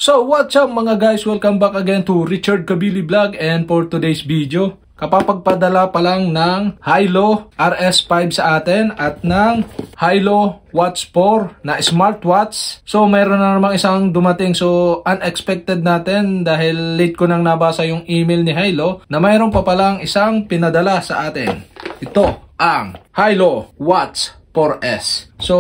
So what's up mga guys, welcome back again to Richard Kabili Vlog, and for today's video, kapapagpadala pa lang ng Hilo RS5 sa atin at ng Hilo Watch 4 na smartwatch. So mayroon na namang isang dumating, so unexpected natin dahil late ko nang nabasa yung email ni Hilo na mayroon pa palang isang pinadala sa atin. Ito ang Hilo Watch 4S. So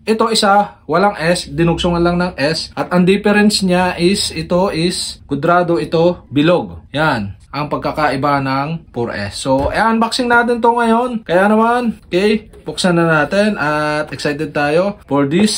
ito isa, walang S, dinugsungan lang ng S. At ang difference niya is, ito is kudrado, ito bilog. Yan, ang pagkakaiba ng 4S. So, i-unboxing natin to ngayon. Kaya naman, okay, buksan na natin at excited tayo for this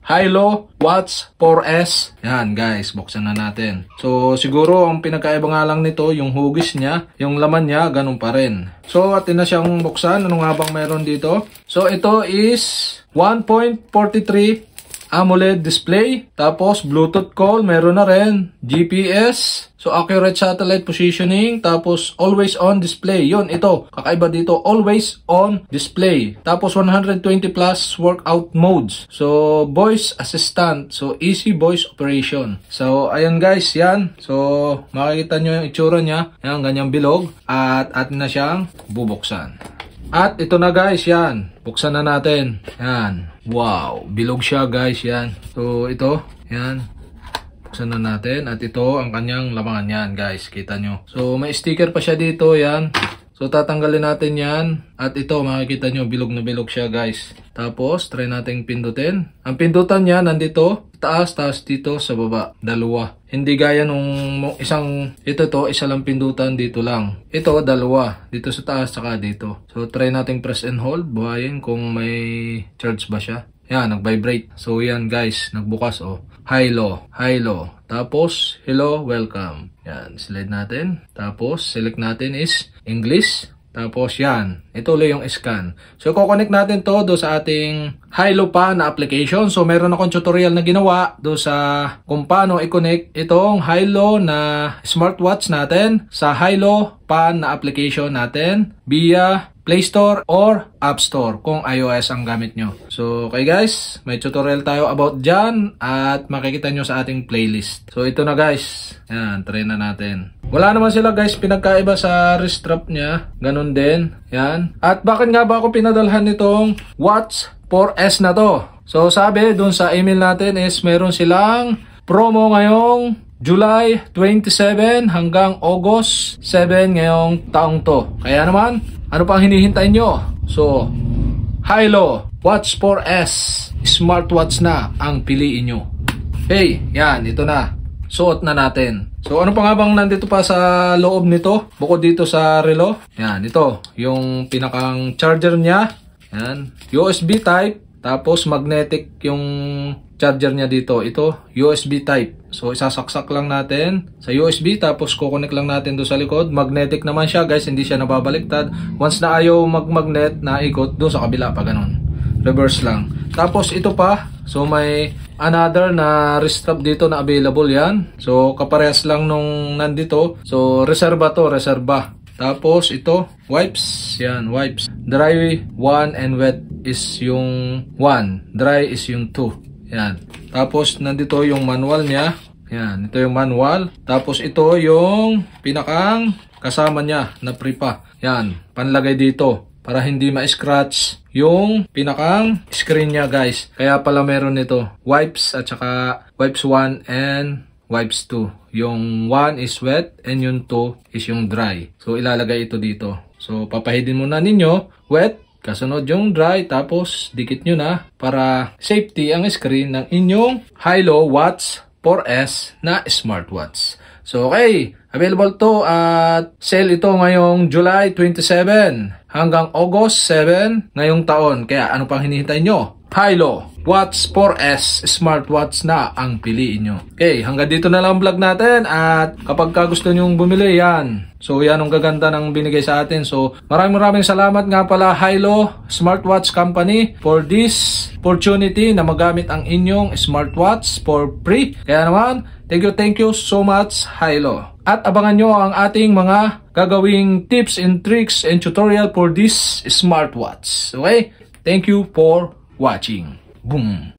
Hilo Watch 4S. Yan guys, buksan na natin. So, siguro ang pinagkaiba nga lang nito, yung hugis niya, yung laman niya, ganun pa rin. So, atin na siyang buksan. Ano nga bang meron dito? So, ito is 1.43 AMOLED display, tapos Bluetooth call, meron na rin, GPS, so accurate satellite positioning, tapos always on display. Yun, ito, kakaiba dito, always on display. Tapos 120 plus workout modes. So voice assistant, so easy voice operation. So ayan guys, yan. So makikita nyo yung itsura niya, yan, ganyang bilog, at atin na siyang bubuksan. At ito na guys, yan. Buksan na natin. Yan. Wow. Bilog siya guys, yan. So ito, yan. Buksan na natin. At ito ang kanyang laman, yan guys. Kita nyo. So may sticker pa siya dito, yan. So tatanggalin natin yan. At ito, makikita nyo, bilog na bilog siya guys. Tapos, try natin pindutin. Ang pindutan niya, nandito, taas, taas dito sa baba. Dalawa. Hindi gaya nung isang, ito to, isa lang pindutan, dito lang. Ito, dalawa. Dito sa taas, saka dito. So, try natin press and hold. Buhayin kung may charge ba siya. Yan, nag-vibrate. So, yan guys, nagbukas, oh. Hilo, Hilo. Tapos, hello, welcome. Yan, slide natin. Tapos, select natin is English. Tapos, yan. Ito ulit yung scan. So, kukonect natin to do sa ating Hilo pa na application. So, meron akong tutorial na ginawa do sa kung paano i-connect itong Hilo na smartwatch natin sa Hilo pa na application natin via Play Store or App Store kung iOS ang gamit nyo. So, okay guys, may tutorial tayo about dyan at makikita nyo sa ating playlist. So, ito na guys. Yan, try na natin. Wala naman sila guys, pinagkaiba sa wrist strap niya. Ganun din. Yan. At bakit nga ba ako pinadalhan nitong Watch 4S na to? So, sabi dun sa email natin is meron silang promo ngayong July 27 hanggang August 7 ngayong taong to. Kaya naman, ano pang hinihintay nyo? So, Hilo Watch 4S smartwatch na ang piliin nyo. Hey, yan, ito na. Suot na natin. So, ano pa nga bang nandito pa sa loob nito? Bukod dito sa relo. Yan, ito. Yung pinakang charger niya. Yan. USB type. Tapos, magnetic yung charger niya dito. Ito, USB type. So, isasaksak lang natin sa USB. Tapos, kukonek lang natin doon sa likod. Magnetic naman siya, guys. Hindi siya nababaliktad. Once na ayaw magmagnet, naikot doon sa kabila pa ganun. Reverse lang. Tapos, ito pa. So, may another na wrist strap dito na available yan. So, kaparehas lang nung nandito. So, reserva to, reserva. Tapos, ito, wipes. Yan, wipes. Dry 1 and wet is yung 1. Dry is yung 2. Yan. Tapos, nandito yung manual niya. Yan, ito yung manual. Tapos, ito yung pinakang kasama niya na pre-pa. Yan, panlagay dito para hindi ma-scratch yung pinakang screen niya guys. Kaya pala meron nito. Wipes at saka wipes 1 and wipes 2. Yung 1 is wet and yung 2 is yung dry. So, ilalagay ito dito. So, papahidin muna ninyo wet. Kasunod yung dry, tapos dikit nyo na para safety ang screen ng inyong Hilo Watch 4S na smartwatch. So okay, available to at sale ito ngayong July 27 hanggang August 7 ngayong taon. Kaya ano pang hinihintay nyo? Hilo Watch 4S smartwatch na ang piliin nyo. Okay, hanggang dito na lang vlog natin at kapag gusto nyong bumili yan. So yan ang gaganda ng binigay sa atin. So maraming salamat nga pala Hilo Smartwatch Company for this opportunity na magamit ang inyong smartwatch for free. Kaya naman, thank you so much Hilo. At abangan nyo ang ating mga gagawing tips and tricks and tutorial for this smartwatch. Okay? Thank you for watching. Boom!